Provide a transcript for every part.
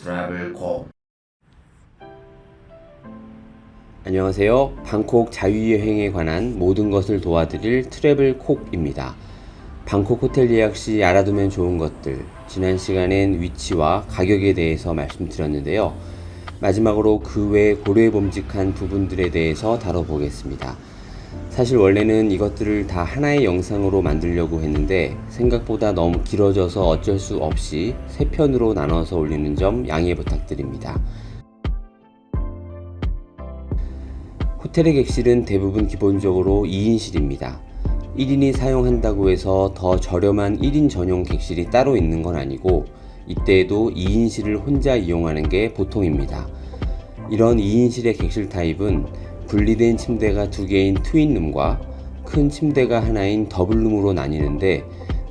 트래블콕. 안녕하세요. 방콕 자유여행에 관한 모든 것을 도와드릴 트래블콕입니다. 방콕 호텔 예약 시 알아두면 좋은 것들, 지난 시간엔 위치와 가격에 대해서 말씀드렸는데요. 마지막으로 그 외 고려해봄직한 부분들에 대해서 다뤄보겠습니다. 사실 원래는 이것들을 다 하나의 영상으로 만들려고 했는데 생각보다 너무 길어져서 어쩔 수 없이 3편으로 나눠서 올리는 점 양해 부탁드립니다. 호텔의 객실은 대부분 기본적으로 2인실입니다. 1인이 사용한다고 해서 더 저렴한 1인 전용 객실이 따로 있는 건 아니고 이때에도 2인실을 혼자 이용하는 게 보통입니다. 이런 2인실의 객실 타입은 분리된 침대가 2개인 트윈룸과 큰 침대가 하나인 더블룸으로 나뉘는데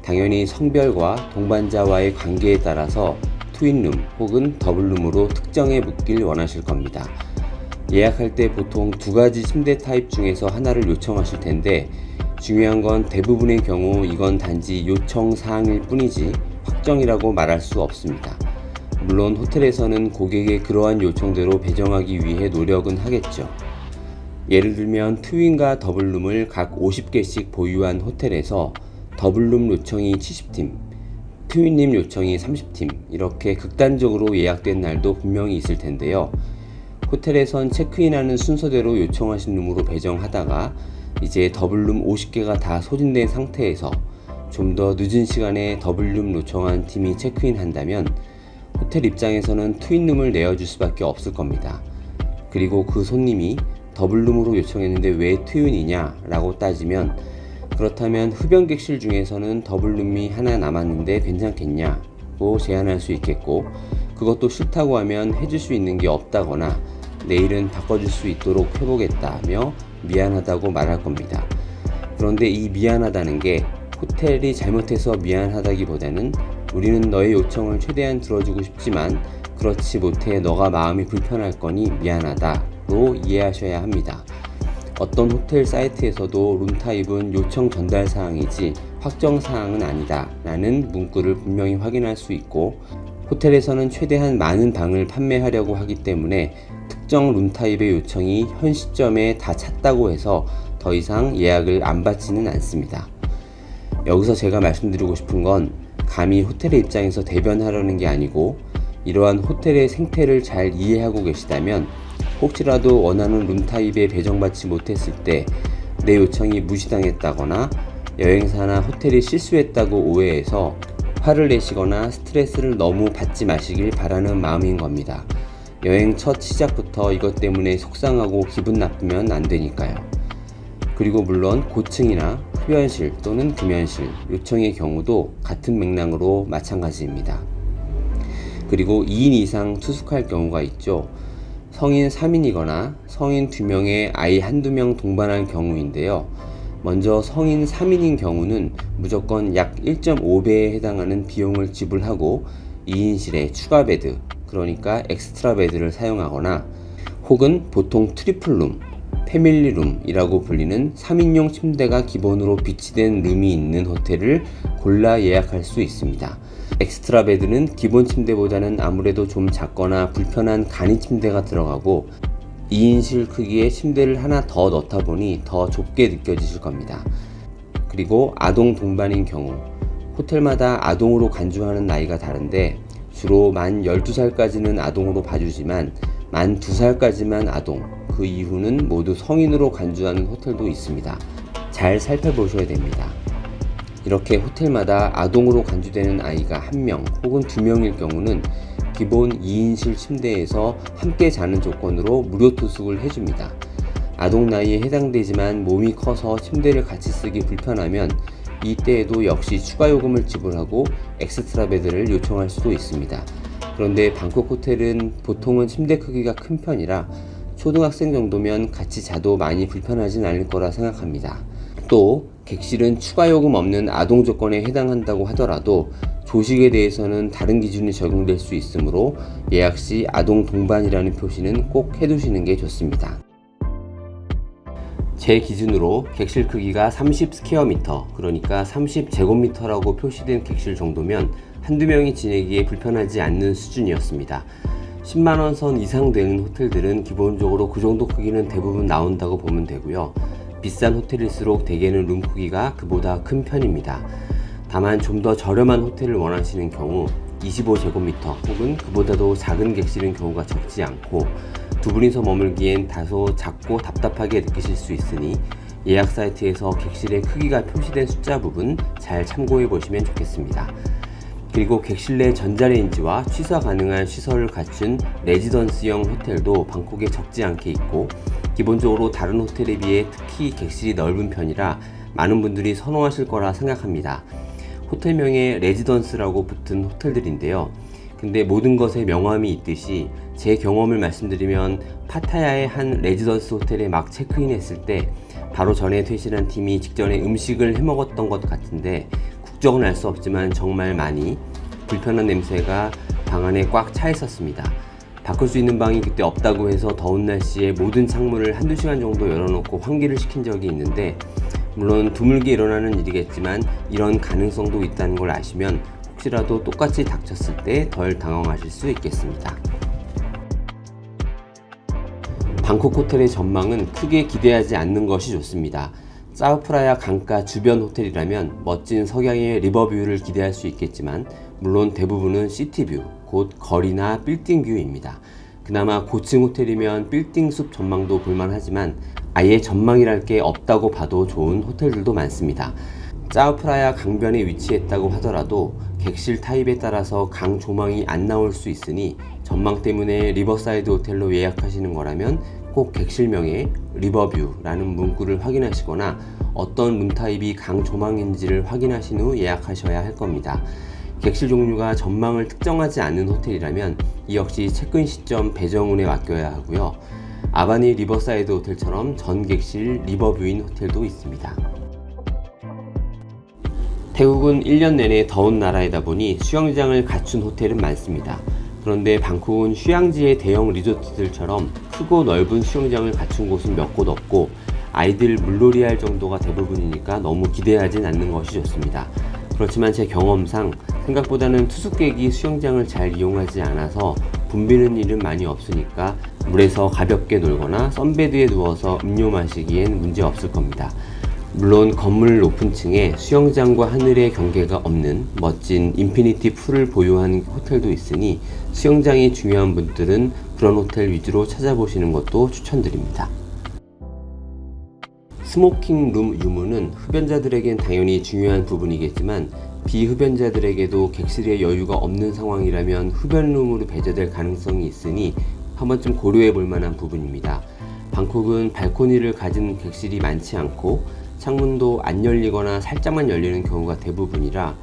당연히 성별과 동반자와의 관계에 따라서 트윈룸 혹은 더블룸으로 특정해 묵길 원하실 겁니다. 예약할 때 보통 2가지 침대 타입 중에서 하나를 요청하실 텐데 중요한 건 대부분의 경우 이건 단지 요청 사항일 뿐이지 확정이라고 말할 수 없습니다. 물론 호텔에서는 고객의 그러한 요청대로 배정하기 위해 노력은 하겠죠. 예를 들면 트윈과 더블룸을 각 50개씩 보유한 호텔에서 더블룸 요청이 70팀, 트윈님 요청이 30팀 이렇게 극단적으로 예약된 날도 분명히 있을 텐데요. 호텔에선 체크인하는 순서대로 요청하신 룸으로 배정하다가 이제 더블룸 50개가 다 소진된 상태에서 좀 더 늦은 시간에 더블룸 요청한 팀이 체크인 한다면 호텔 입장에서는 트윈룸을 내어줄 수밖에 없을 겁니다. 그리고 그 손님이 더블룸으로 요청했는데 왜 트윈이냐 라고 따지면 그렇다면 흡연객실 중에서는 더블룸이 하나 남았는데 괜찮겠냐고 제안할 수 있겠고 그것도 싫다고 하면 해줄 수 있는 게 없다거나 내일은 바꿔줄 수 있도록 해보겠다며 미안하다고 말할 겁니다. 그런데 이 미안하다는 게 호텔이 잘못해서 미안하다기보다는 우리는 너의 요청을 최대한 들어주고 싶지만 그렇지 못해 너가 마음이 불편할 거니 미안하다로 이해하셔야 합니다. 어떤 호텔 사이트에서도 룸 타입은 요청 전달 사항이지 확정 사항은 아니다 라는 문구를 분명히 확인할 수 있고 호텔에서는 최대한 많은 방을 판매하려고 하기 때문에 특정 룸 타입의 요청이 현 시점에 다 찼다고 해서 더 이상 예약을 안 받지는 않습니다. 여기서 제가 말씀드리고 싶은 건 감히 호텔의 입장에서 대변하려는 게 아니고 이러한 호텔의 생태를 잘 이해하고 계시다면 혹시라도 원하는 룸 타입에 배정받지 못했을 때 내 요청이 무시당했다거나 여행사나 호텔이 실수했다고 오해해서 화를 내시거나 스트레스를 너무 받지 마시길 바라는 마음인 겁니다. 여행 첫 시작부터 이것 때문에 속상하고 기분 나쁘면 안 되니까요. 그리고 물론 고층이나 흡연실 또는 금연실 요청의 경우도 같은 맥락으로 마찬가지입니다. 그리고 2인 이상 투숙할 경우가 있죠. 성인 3인이거나 성인 2명에 아이 1~2명 동반할 경우인데요. 먼저 성인 3인인 경우는 무조건 약 1.5배에 해당하는 비용을 지불하고 2인실에 추가 베드, 그러니까 엑스트라 베드를 사용하거나 혹은 보통 트리플룸, 패밀리룸이라고 불리는 3인용 침대가 기본으로 비치된 룸이 있는 호텔을 골라 예약할 수 있습니다. 엑스트라 베드는 기본 침대보다는 아무래도 좀 작거나 불편한 간이 침대가 들어가고 2인실 크기의 침대를 하나 더 넣다 보니 더 좁게 느껴지실 겁니다. 그리고 아동 동반인 경우 호텔마다 아동으로 간주하는 나이가 다른데 주로 만 12살까지는 아동으로 봐주지만 만 2살까지만 아동, 그 이후는 모두 성인으로 간주하는 호텔도 있습니다. 잘 살펴보셔야 됩니다. 이렇게 호텔마다 아동으로 간주되는 아이가 1명 혹은 2명일 경우는 기본 2인실 침대에서 함께 자는 조건으로 무료 투숙을 해줍니다. 아동 나이에 해당되지만 몸이 커서 침대를 같이 쓰기 불편하면 이때에도 역시 추가 요금을 지불하고 엑스트라 베드를 요청할 수도 있습니다. 그런데 방콕 호텔은 보통은 침대 크기가 큰 편이라 초등학생 정도면 같이 자도 많이 불편하진 않을 거라 생각합니다. 또 객실은 추가 요금 없는 아동 조건에 해당한다고 하더라도 조식에 대해서는 다른 기준이 적용될 수 있으므로 예약 시 아동 동반이라는 표시는 꼭 해두시는 게 좋습니다. 제 기준으로 객실 크기가 30 스퀘어미터, 그러니까 30제곱미터라고 표시된 객실 정도면 한두 명이 지내기에 불편하지 않는 수준이었습니다. 10만원 선 이상 되는 호텔들은 기본적으로 그 정도 크기는 대부분 나온다고 보면 되고요. 비싼 호텔일수록 대개는 룸 크기가 그보다 큰 편입니다. 다만 좀 더 저렴한 호텔을 원하시는 경우 25제곱미터 혹은 그보다도 작은 객실인 경우가 적지 않고 두 분이서 머물기엔 다소 작고 답답하게 느끼실 수 있으니 예약 사이트에서 객실의 크기가 표시된 숫자 부분 잘 참고해 보시면 좋겠습니다. 그리고 객실 내 전자레인지와 취사 가능한 시설을 갖춘 레지던스형 호텔도 방콕에 적지 않게 있고 기본적으로 다른 호텔에 비해 특히 객실이 넓은 편이라 많은 분들이 선호하실 거라 생각합니다. 호텔명에 레지던스라고 붙은 호텔들인데요. 근데 모든 것에 명함이 있듯이 제 경험을 말씀드리면 파타야의 한 레지던스 호텔에 막 체크인했을 때 바로 전에 퇴실한 팀이 직전에 음식을 해먹었던 것 같은데 국적은 알 수 없지만 정말 많이 불편한 냄새가 방 안에 꽉 차 있었습니다. 바꿀 수 있는 방이 그때 없다고 해서 더운 날씨에 모든 창문을 한두 시간 정도 열어놓고 환기를 시킨 적이 있는데 물론 드물게 일어나는 일이겠지만 이런 가능성도 있다는 걸 아시면 혹시라도 똑같이 닥쳤을 때 덜 당황하실 수 있겠습니다. 방콕 호텔의 전망은 크게 기대하지 않는 것이 좋습니다. 사우프라야 강가 주변 호텔이라면 멋진 석양의 리버뷰를 기대할 수 있겠지만 물론 대부분은 시티뷰, 곧 거리나 빌딩뷰입니다. 그나마 고층 호텔이면 빌딩 숲 전망도 볼만하지만 아예 전망이랄 게 없다고 봐도 좋은 호텔들도 많습니다. 짜오프라야 강변에 위치했다고 하더라도 객실 타입에 따라서 강 조망이 안 나올 수 있으니 전망 때문에 리버사이드 호텔로 예약하시는 거라면 꼭 객실명에 리버뷰라는 문구를 확인하시거나 어떤 문 타입이 강 조망인지를 확인하신 후 예약하셔야 할 겁니다. 객실 종류가 전망을 특정하지 않는 호텔이라면 이 역시 체크인 시점 배정운에 맡겨야 하고요. 아바니 리버사이드 호텔처럼 전 객실 리버뷰인 호텔도 있습니다. 태국은 1년 내내 더운 나라이다 보니 수영장을 갖춘 호텔은 많습니다. 그런데 방콕은 휴양지의 대형 리조트들처럼 크고 넓은 수영장을 갖춘 곳은 몇 곳 없고 아이들 물놀이 할 정도가 대부분이니까 너무 기대하진 않는 것이 좋습니다. 그렇지만 제 경험상 생각보다는 투숙객이 수영장을 잘 이용하지 않아서 붐비는 일은 많이 없으니까 물에서 가볍게 놀거나 선베드에 누워서 음료 마시기엔 문제 없을 겁니다. 물론 건물 높은 층에 수영장과 하늘의 경계가 없는 멋진 인피니티 풀을 보유한 호텔도 있으니 수영장이 중요한 분들은 그런 호텔 위주로 찾아보시는 것도 추천드립니다. 스모킹 룸 유무는 흡연자들에겐 당연히 중요한 부분이겠지만 비흡연자들에게도 객실에 여유가 없는 상황이라면 흡연룸으로 배제될 가능성이 있으니 한 번쯤 고려해 볼 만한 부분입니다. 방콕은 발코니를 가진 객실이 많지 않고 창문도 안 열리거나 살짝만 열리는 경우가 대부분이라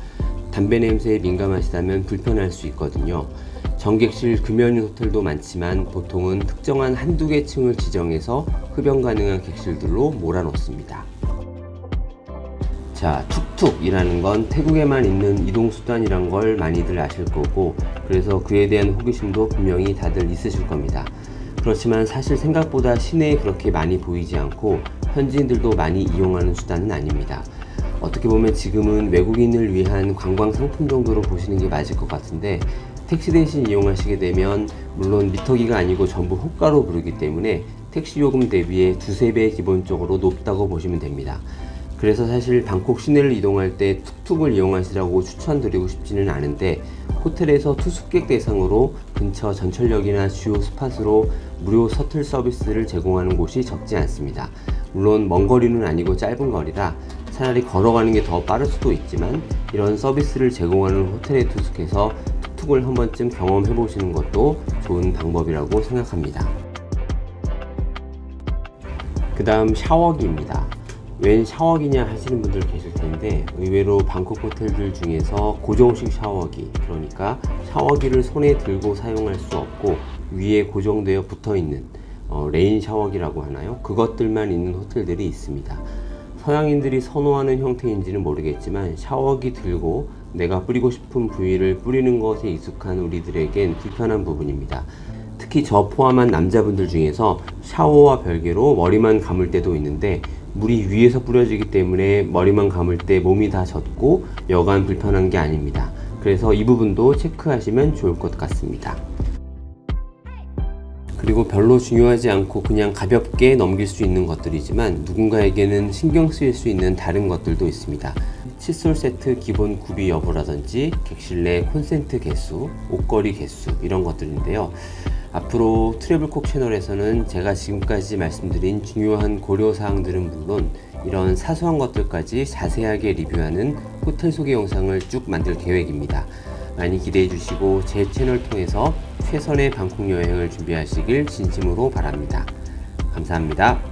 담배 냄새에 민감하시다면 불편할 수 있거든요. 전객실 금연인 호텔도 많지만 보통은 특정한 한두 개 층을 지정해서 흡연 가능한 객실들로 몰아놓습니다. 자, 툭툭이라는 건 태국에만 있는 이동수단이란 걸 많이들 아실 거고 그래서 그에 대한 호기심도 분명히 다들 있으실 겁니다. 그렇지만 사실 생각보다 시내에 그렇게 많이 보이지 않고 현지인들도 많이 이용하는 수단은 아닙니다. 어떻게 보면 지금은 외국인을 위한 관광 상품 정도로 보시는 게 맞을 것 같은데 택시 대신 이용하시게 되면 물론 미터기가 아니고 전부 호가로 부르기 때문에 택시 요금 대비에 두세 배 기본적으로 높다고 보시면 됩니다. 그래서 사실 방콕 시내를 이동할 때 툭툭을 이용하시라고 추천드리고 싶지는 않은데 호텔에서 투숙객 대상으로 근처 전철역이나 주요 스팟으로 무료 셔틀 서비스를 제공하는 곳이 적지 않습니다. 물론 먼 거리는 아니고 짧은 거리라 차라리 걸어가는 게 더 빠를 수도 있지만 이런 서비스를 제공하는 호텔에 투숙해서 툭툭을 한 번쯤 경험해 보시는 것도 좋은 방법이라고 생각합니다. 그 다음 샤워기입니다. 웬 샤워기냐 하시는 분들 계실 텐데 의외로 방콕 호텔들 중에서 고정식 샤워기, 그러니까 샤워기를 손에 들고 사용할 수 없고 위에 고정되어 붙어 있는 레인 샤워기라고 하나요? 그것들만 있는 호텔들이 있습니다. 서양인들이 선호하는 형태인지는 모르겠지만 샤워기 들고 내가 뿌리고 싶은 부위를 뿌리는 것에 익숙한 우리들에겐 불편한 부분입니다. 특히 저 포함한 남자분들 중에서 샤워와 별개로 머리만 감을 때도 있는데 물이 위에서 뿌려지기 때문에 머리만 감을 때 몸이 다 젖고 여간 불편한 게 아닙니다. 그래서 이 부분도 체크하시면 좋을 것 같습니다. 그리고 별로 중요하지 않고 그냥 가볍게 넘길 수 있는 것들이지만 누군가에게는 신경 쓰일 수 있는 다른 것들도 있습니다. 칫솔 세트 기본 구비 여부라든지 객실 내 콘센트 개수, 옷걸이 개수 이런 것들인데요. 앞으로 트래블콕 채널에서는 제가 지금까지 말씀드린 중요한 고려사항들은 물론 이런 사소한 것들까지 자세하게 리뷰하는 호텔 소개 영상을 쭉 만들 계획입니다. 많이 기대해 주시고 제 채널 통해서 최선의 방콕 여행을 준비하시길 진심으로 바랍니다. 감사합니다.